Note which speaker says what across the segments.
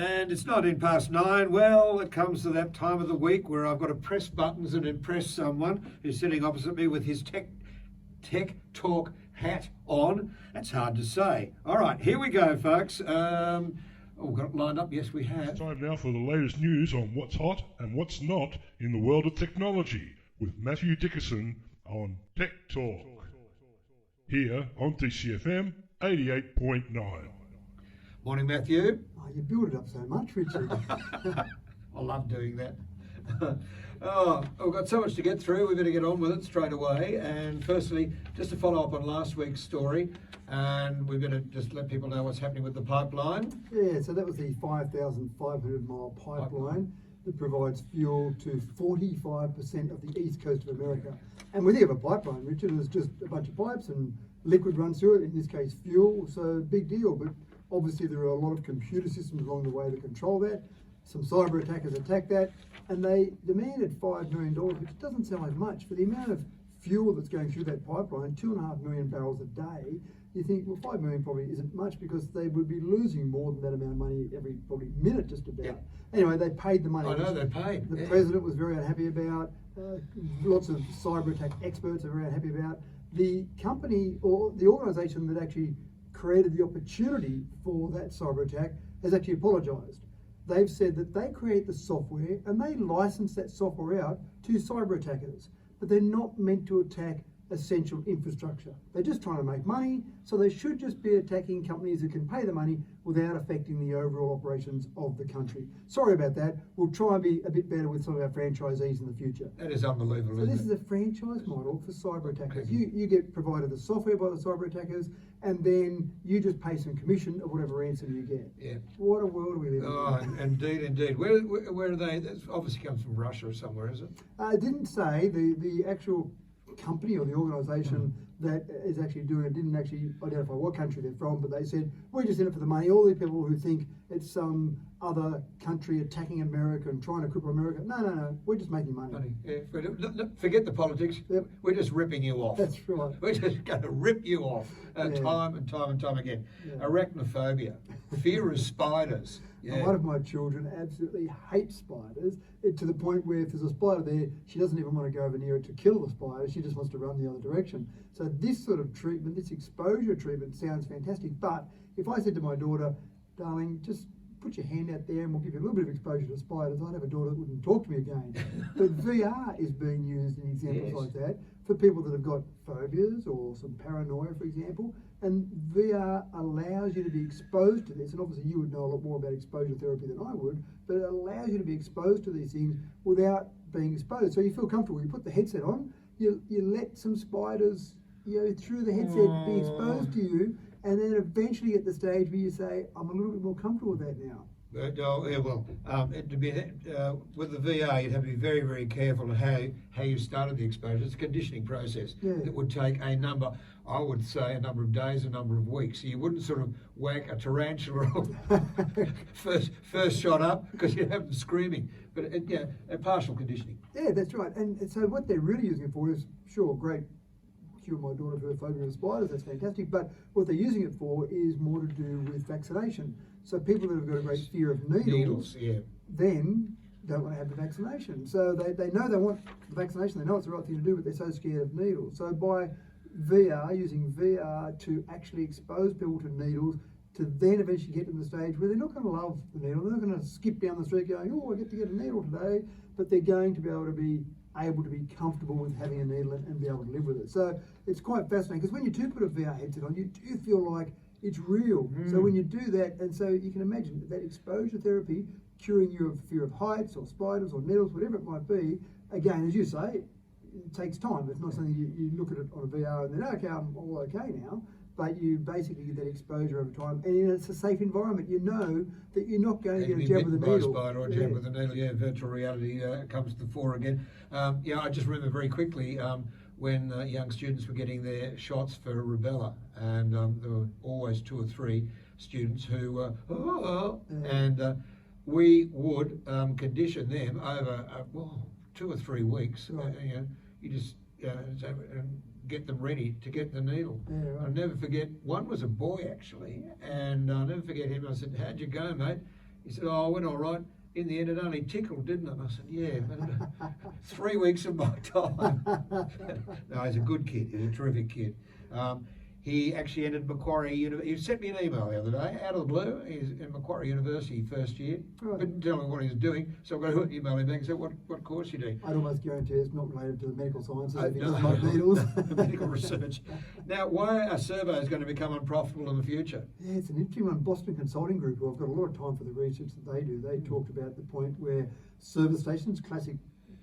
Speaker 1: And it's 9:19. Well, it comes to that time of the week where I've got to press buttons and impress someone who's sitting opposite me with his tech talk hat on. That's hard to say. All right, here we go, folks. We've got it lined up. Yes, we have.
Speaker 2: It's time now for the latest news on what's hot and what's not in the world of technology with Matthew Dickerson on Tech Talk. Here on DCFM 88.9.
Speaker 1: Morning, Matthew.
Speaker 3: Oh, you build it up so much, Richard.
Speaker 1: I love doing that. We've got so much to get through. We better get on with it straight away. And firstly, just to follow up on last week's story, and we better just let people know what's happening with the pipeline.
Speaker 3: Yeah, so that was the 5,500 mile pipeline that provides fuel to 45% of the east coast of America. And when you have a pipeline, Richard, it's just a bunch of pipes and liquid runs through it, in this case fuel, so big deal. But obviously there are a lot of computer systems along the way to control that. Some cyber attackers attacked that, and they demanded $5 million, which doesn't sound like much. For the amount of fuel that's going through that pipeline, 2.5 million barrels a day, you think, well, 5 million probably isn't much because they would be losing more than that amount of money every probably minute just about.
Speaker 1: Yeah.
Speaker 3: Anyway, they paid the money.
Speaker 1: I know they paid.
Speaker 3: The president was very unhappy about. Lots of cyber attack experts are very unhappy about. The company or the organisation that actually created the opportunity for that cyber attack has actually apologised. They've said that they create the software and they license that software out to cyber attackers, but they're not meant to attack essential infrastructure. They're just trying to make money, so they should just be attacking companies who can pay the money without affecting the overall operations of the country. Sorry about that. We'll try and be a bit better with some of our franchisees in the future.
Speaker 1: That is unbelievable,
Speaker 3: So
Speaker 1: isn't
Speaker 3: this
Speaker 1: it?
Speaker 3: is a franchise model for cyber attackers. You get provided the software by the cyber attackers, and then you just pay some commission of whatever ransom you get.
Speaker 1: Yeah.
Speaker 3: What a world we live in.
Speaker 1: Oh, indeed. Where are they? That obviously comes from Russia or somewhere, is it?
Speaker 3: It didn't say the actual company or the organisation that is actually doing it didn't actually identify what country they're from, but they said, we're just in it for the money. All these people who think it's some other country attacking America and trying to cripple America, no, we're just making money.
Speaker 1: Yeah. Forget the politics.
Speaker 3: Yep.
Speaker 1: We're just ripping you off.
Speaker 3: That's right.
Speaker 1: We're just going to rip you off
Speaker 3: Yeah.
Speaker 1: time and time again.
Speaker 3: Yeah.
Speaker 1: Arachnophobia, fear of spiders. Yeah.
Speaker 3: One of my children absolutely hates spiders, to the point where if there's a spider there, she doesn't even want to go over near it to kill the spider. She just wants to run the other direction. So this sort of treatment, this exposure treatment sounds fantastic. But if I said to my daughter, darling, just put your hand out there and we'll give you a little bit of exposure to spiders, I'd have a daughter that wouldn't talk to me again. But VR is being used in examples like that for people that have got phobias or some paranoia, for example. And VR allows you to be exposed to this, and obviously you would know a lot more about exposure therapy than I would, but it allows you to be exposed to these things without being exposed. So you feel comfortable. You put the headset on, you let some spiders, through the headset be exposed to you, and then eventually at the stage where you say, I'm a little bit more comfortable with that now.
Speaker 1: With the VR, you'd have to be very, very careful how you started the exposure. It's a conditioning process that would take a number of days, a number of weeks. So you wouldn't sort of whack a tarantula first shot up because you'd have them screaming. But a partial conditioning.
Speaker 3: Yeah, that's right. And so what they're really using it for is, sure, great, cure my daughter of her phobia of spiders, that's fantastic, but what they're using it for is more to do with vaccination. So people that have got a great fear of needles then don't want to have the vaccination. So they know they want the vaccination, they know it's the right thing to do, but they're so scared of needles. So by using VR to actually expose people to needles, to then eventually get to the stage where they're not going to love the needle, they're not going to skip down the street going, oh, I get to get a needle today, but they're going to be able to be comfortable with having a needle and be able to live with it. So it's quite fascinating, because when you do put a VR headset on, you do feel like it's real. So when you do that, and so you can imagine that exposure therapy curing you of fear of heights or spiders or needles, whatever it might be, again, as you say, it takes time. It's not something you look at it on a VR and then, okay, I'm all okay now. But you basically get that exposure over time, and it's a safe environment. You know that you're not going to get a jab with a needle.
Speaker 1: By a spider or a jab with a needle. Virtual reality comes to the fore again. I just remember very quickly when young students were getting their shots for rubella, and there were always 2 or 3 students who were, and we would condition them over 2 or 3 weeks.
Speaker 3: Right.
Speaker 1: You just get them ready to get the needle.
Speaker 3: Yeah, right.
Speaker 1: I'll never forget, one was a boy actually, and I'll never forget him. I said, how'd you go, mate? He said, oh, I went all right. In the end, it only tickled, didn't it? And I said, yeah, but 3 weeks of my time. No, he's a good kid. He's a terrific kid. He actually entered Macquarie University. He sent me an email the other day, out of the blue. He's in Macquarie University first year.
Speaker 3: Right.
Speaker 1: Didn't tell me what he was doing, so I've got to email him back and say, what course you doing?
Speaker 3: I'd almost guarantee it's not related to the medical sciences if he
Speaker 1: No,
Speaker 3: doesn't like needles.
Speaker 1: medical research. Now, why are surveys going to become unprofitable in the future?
Speaker 3: Yeah, it's an interesting one. Boston Consulting Group, who I've got a lot of time for the research that they do, they talked about the point where service stations, classic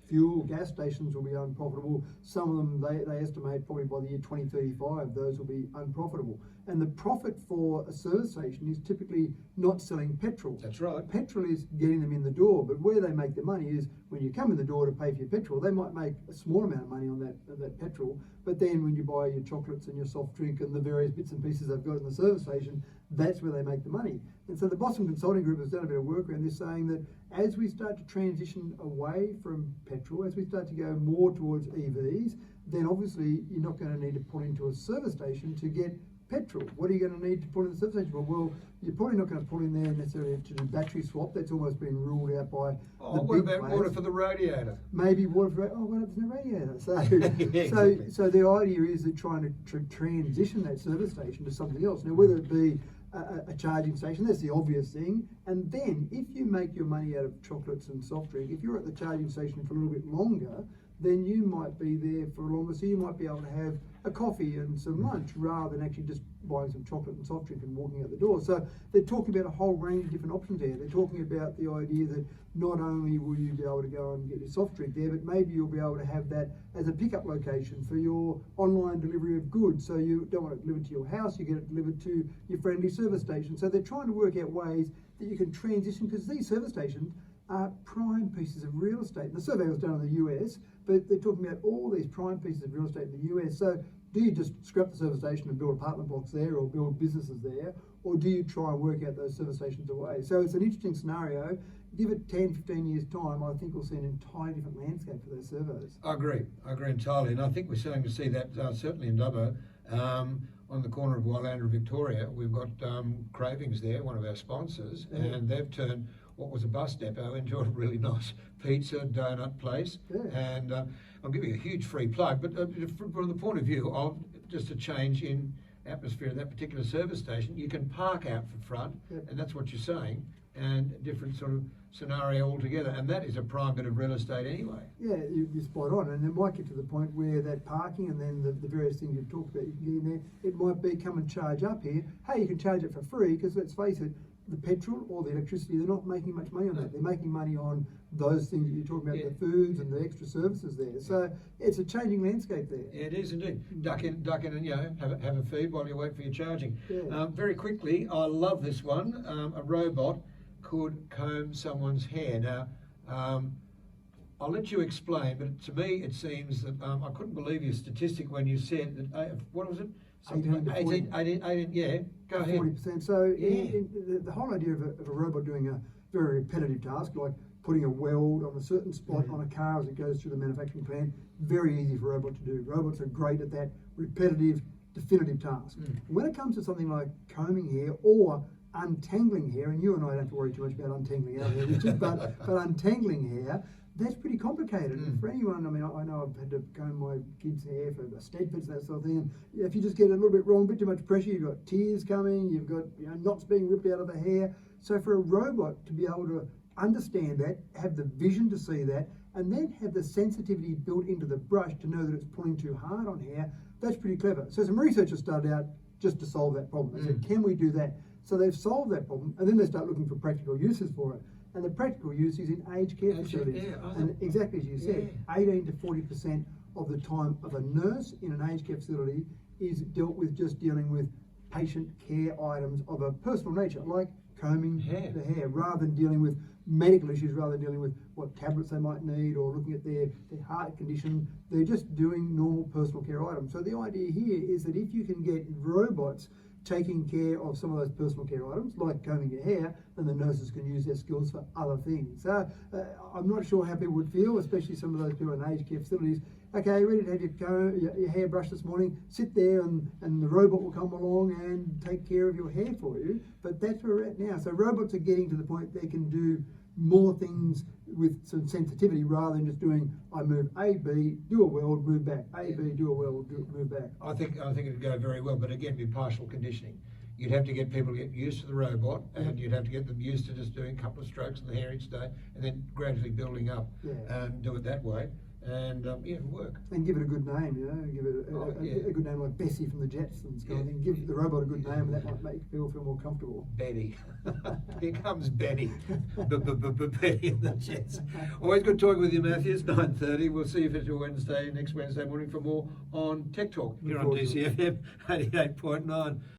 Speaker 3: fuel, gas stations will be unprofitable. Some of them, they estimate probably by the year 2035, those will be unprofitable. And the profit for a service station is typically not selling petrol.
Speaker 1: That's right.
Speaker 3: Petrol is getting them in the door, but where they make their money is when you come in the door to pay for your petrol, they might make a small amount of money on that petrol, but then when you buy your chocolates and your soft drink and the various bits and pieces they've got in the service station, that's where they make the money. And so the Boston Consulting Group has done a bit of work around this, saying that as we start to transition away from petrol, as we start to go more towards EVs, then obviously you're not going to need to pull into a service station to get petrol. What are you going to need to put in the service station for? Well, you're probably not going to put in there necessarily to do battery swap. That's almost been ruled out by the
Speaker 1: What
Speaker 3: big
Speaker 1: about
Speaker 3: players.
Speaker 1: water for the radiator?
Speaker 3: Maybe water for, well, there's no radiator. So,
Speaker 1: Yeah, exactly.
Speaker 3: so the idea is that trying to transition that service station to something else. Now, whether it be a charging station, that's the obvious thing. And then if you make your money out of chocolates and soft drink, if you're at the charging station for a little bit longer, then you might be there for longer, so you might be able to have a coffee and some lunch rather than actually just buying some chocolate and soft drink and walking out the door. So they're talking about a whole range of different options there. They're talking about the idea that not only will you be able to go and get your soft drink there, but maybe you'll be able to have that as a pickup location for your online delivery of goods. So you don't want it delivered to your house, you get it delivered to your friendly service station. So they're trying to work out ways that you can transition, because these service stations are prime pieces of real estate. The survey was done in the US, but they're talking about all these prime pieces of real estate in the US. So do you just scrap the service station and build apartment blocks there or build businesses there? Or do you try and work out those service stations away? So it's an interesting scenario. Give it 10, 15 years time, I think we'll see an entirely different landscape for those servos.
Speaker 1: I agree entirely. And I think we're starting to see that certainly in Dubbo. On the corner of Wylander and Victoria, we've got Cravings there, one of our sponsors, and they've turned what was a bus depot into a really nice pizza donut place.
Speaker 3: Yeah.
Speaker 1: And I'm giving a huge free plug, but from the point of view of just a change in atmosphere at that particular service station, you can park out for front, and that's what you're saying, and a different sort of scenario altogether, and that is a prime bit of real estate anyway.
Speaker 3: Yeah, you're spot on, and it might get to the point where that parking and then the various things you've talked about, you can get in there, it might be come and charge up here. Hey, you can charge it for free, because let's face it, the petrol or the electricity, they're not making much money on that. They're making money on those things that you're talking about, the foods and the extra services there. So it's a changing landscape there.
Speaker 1: Yeah, it is indeed. Duck in and have a feed while you wait for your charging.
Speaker 3: Yeah.
Speaker 1: Very quickly, I love this one. A robot could comb someone's hair. Now, I'll let you explain, but to me it seems that I couldn't believe your statistic when you said that, what was it?
Speaker 3: 18 to 40.
Speaker 1: 18, yeah, go ahead.
Speaker 3: 40%. So
Speaker 1: Yeah.
Speaker 3: the whole idea of a robot doing a very repetitive task, like putting a weld on a certain spot on a car as it goes through the manufacturing plant, very easy for a robot to do. Robots are great at that repetitive, definitive task. When it comes to something like combing hair or untangling hair, and you and I don't have to worry too much about untangling our hair, Richard, but untangling hair, that's pretty complicated. And for anyone, I mean, I know I've had to comb my kids' hair for Stedfords, that sort of thing, and if you just get a little bit wrong, a bit too much pressure, you've got tears coming, you've got knots being ripped out of the hair. So for a robot to be able to understand that, have the vision to see that, and then have the sensitivity built into the brush to know that it's pulling too hard on hair, that's pretty clever. So some researchers started out just to solve that problem. They said, can we do that? So they've solved that problem, and then they start looking for practical uses for it. And the practical use is in aged care facilities. And exactly as you said, 18 to 40% of the time of a nurse in an aged care facility is dealt with just dealing with patient care items of a personal nature, like combing the hair, rather than dealing with medical issues, rather than dealing with what tablets they might need or looking at their heart condition. They're just doing normal personal care items. So the idea here is that if you can get robots taking care of some of those personal care items, like combing your hair, and the nurses can use their skills for other things. So I'm not sure how people would feel, especially some of those people in aged care facilities. Okay, ready to have your hair brushed this morning, sit there and the robot will come along and take care of your hair for you. But that's where we're at now. So robots are getting to the point they can do more things with some sensitivity rather than just doing, I move A, B, do a weld, move back, A, B, do a weld, move back.
Speaker 1: I think it'd go very well, but again, be partial conditioning. You'd have to get people to get used to the robot, and you'd have to get them used to just doing a couple of strokes of the hair each day, and then gradually building up and do it that way. And it'll work.
Speaker 3: And give it a good name, give it a good name like Bessie from the Jetsons kind of thing. Give the robot a good name, and that might make people feel more comfortable.
Speaker 1: Betty. Here comes Betty. Betty and the Jets. Always good talking with you, Matthew. It's 9:30. We'll see you next Wednesday morning for more on Tech Talk here on DCFM 88.9.